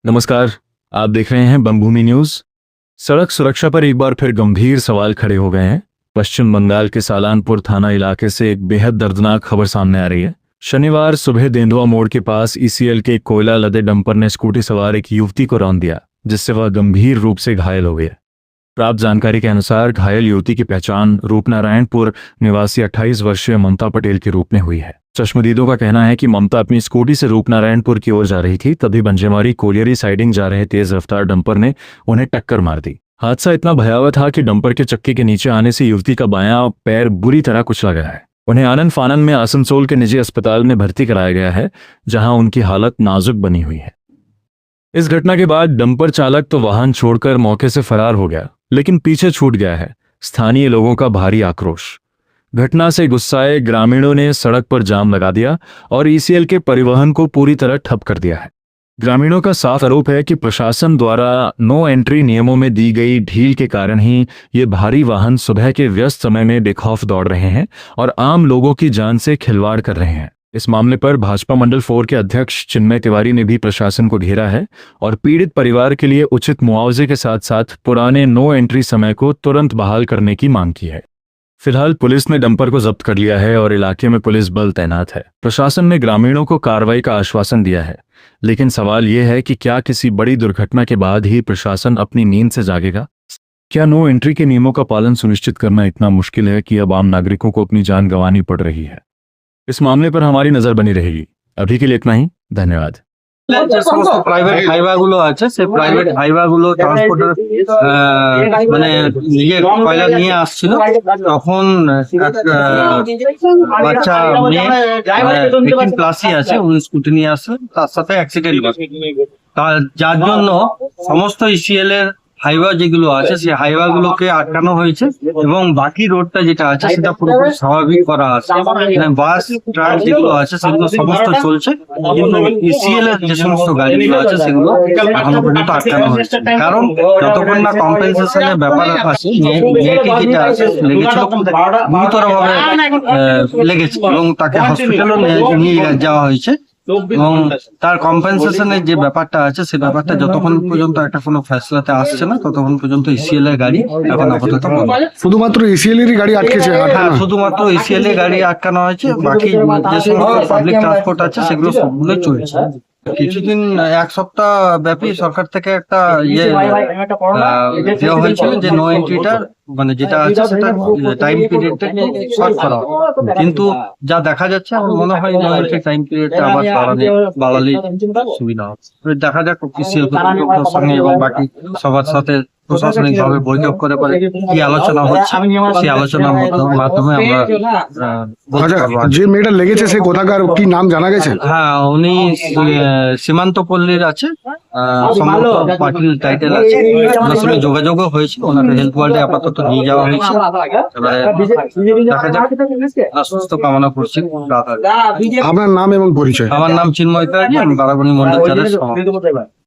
नमस्कार। आप देख रहे हैं बंगभूमि न्यूज। सड़क सुरक्षा पर एक बार फिर गंभीर सवाल खड़े हो गए हैं। पश्चिम बंगाल के सालानपुर थाना इलाके से एक बेहद दर्दनाक खबर सामने आ रही है। शनिवार सुबह तेंदुआ मोड़ के पास ईसीएल के कोयला लदे डंपर ने स्कूटी सवार एक युवती को रौंद दिया, जिससे वह गंभीर रूप से घायल हो गई। प्राप्त जानकारी के अनुसार घायल युवती की पहचान रूपनारायणपुर निवासी 28 वर्षीय ममता पटेल के रूप में हुई है। चश्मदीदों का कहना है कि ममता अपनी स्कूटी से रूपनारायणपुर की ओर जा रही थी, तभी बंजेमारी कोलियरी साइडिंग जा रहे तेज रफ्तार डंपर ने उन्हें टक्कर मार दी। हादसा इतना भयावह था कि डंपर के चक्के के नीचे आने से युवती का बायां पैर बुरी तरह कुचला गया है। उन्हें आनन फानन में आसनसोल के निजी अस्पताल में भर्ती कराया गया है, जहां उनकी हालत नाजुक बनी हुई है। इस घटना के बाद डंपर चालक तो वाहन छोड़कर मौके से फरार हो गया, लेकिन पीछे छूट गया है स्थानीय लोगों का भारी आक्रोश। घटना से गुस्साए ग्रामीणों ने सड़क पर जाम लगा दिया और ईसीएल के परिवहन को पूरी तरह ठप कर दिया है। ग्रामीणों का साफ आरोप है कि प्रशासन द्वारा नो एंट्री नियमों में दी गई ढील के कारण ही ये भारी वाहन सुबह के व्यस्त समय में बेखौफ दौड़ रहे हैं और आम लोगों की जान से खिलवाड़ कर रहे हैं। इस मामले पर भाजपा मंडल 4 के अध्यक्ष चिन्मय तिवारी ने भी प्रशासन को घेरा है और पीड़ित परिवार के लिए उचित मुआवजे के साथ साथ पुराने नो एंट्री समय को तुरंत बहाल करने की मांग की है। फिलहाल पुलिस ने डंपर को जब्त कर लिया है और इलाके में पुलिस बल तैनात है। प्रशासन ने ग्रामीणों को कार्रवाई का आश्वासन दिया है, लेकिन सवाल यह है कि क्या किसी बड़ी दुर्घटना के बाद ही प्रशासन अपनी नींद से जागेगा? क्या नो एंट्री के नियमों का पालन सुनिश्चित करना इतना मुश्किल है कि अब आम नागरिकों को अपनी जान गंवानी पड़ रही है? इस मामले पर हमारी नजर बनी रहेगी। अभी के लिए इतना ही, धन्यवाद। যে সমস্ত প্রাইভেট হাইওয়েগুলো আছে সেই প্রাইভেট হাইওয়েগুলো ট্রান্সপোর্টার মানে ইয়ে কয়লা নিয়ে আসছিল, তখন বাচ্চা মেয়ে 18+ আছে, উনি স্কুটি নিয়ে আসছিলেন, তার সাথে অ্যাক্সিডেন্ট হয়। তার যার জন্য সমস্ত ইসিএল এর হাইওয়ে যেগুলো আছে সেই হাইওয়ে গুলোকে আটকানো হয়েছে এবং বাকি রোডটা যেটা আছে সেটা পুরোপুরি স্বাভাবিক করা আছে। বাস ট্রাক যেগুলো আছে সেগুলো সমস্ত চলছে, কিন্তু ইসিএল এর যে সমস্ত গাড়িগুলো আছে সেগুলো এখনো পর্যন্ত আটকানো হয়েছে। কারণ যতক্ষণ না কম্পেনসেশনের ব্যাপার আছে, মেয়েটি যেটা আছে লেগেছিল গুরুতর ভাবে লেগেছে এবং তাকে হসপিটালও নিয়ে যাওয়া হয়েছে এবং তার কম্পেনসেশনের যে ব্যাপারটা আছে সেই ব্যাপারটা যতক্ষণ পর্যন্ত একটা কোনো ফ্যাসলাতে আসছে না ততক্ষণ পর্যন্ত ইসিএল এর গাড়ি এখন আপাতত শুধুমাত্র ইসিএল এর গাড়ি আটকেছে। হ্যাঁ, শুধুমাত্র ইসিএল এর গাড়ি আটকানো হয়েছে, বাকি যে সমস্ত পাবলিক ট্রান্সপোর্ট আছে সেগুলো সবগুলোই চলছে। কিছুদিন এক সপ্তাহ ব্যাপী সরকার থেকে একটা দেওয়া হয়েছিল যে নো এন্ট্রিটা মানে যেটা আছে সেটা টাইম পিরিয়ডটা শর্ট করা হবে, কিন্তু যা দেখা যাচ্ছে আমার মনে হয় নো এন্ট্রি টাইম পিরিয়ডটা আবার বাড়ালে সুবিধা হবে। দেখা যাক ইসিএল কর্তৃপক্ষের সঙ্গে এবং বাকি সবার সাথে প্রশাসনিক ভাবে বৈঠক করে পরে কি আলোচনা হচ্ছে সেই আলোচনার মাধ্যমে আমরা যে মেয়েটা লেগেছে সে কোথাকার কি নাম জানা গেছে? হ্যাঁ, উনি সীমান্ত পল্লীর আছে, সম্ভবত পার্টির টাইটেল আছে, ওনার সঙ্গে যোগাযোগও হয়েছে, ওনাকে হেলথ ওয়ার্ল্ডে আপাতত নিয়ে যাওয়া হয়েছে। দেখা যাক, সুস্থ কামনা করছি। আপনার নাম এবং পরিচয়? আমার নাম চিন্ময় তিওয়ারি, আমি বারাগুনি মন্ডল 4-এর সভাপতি।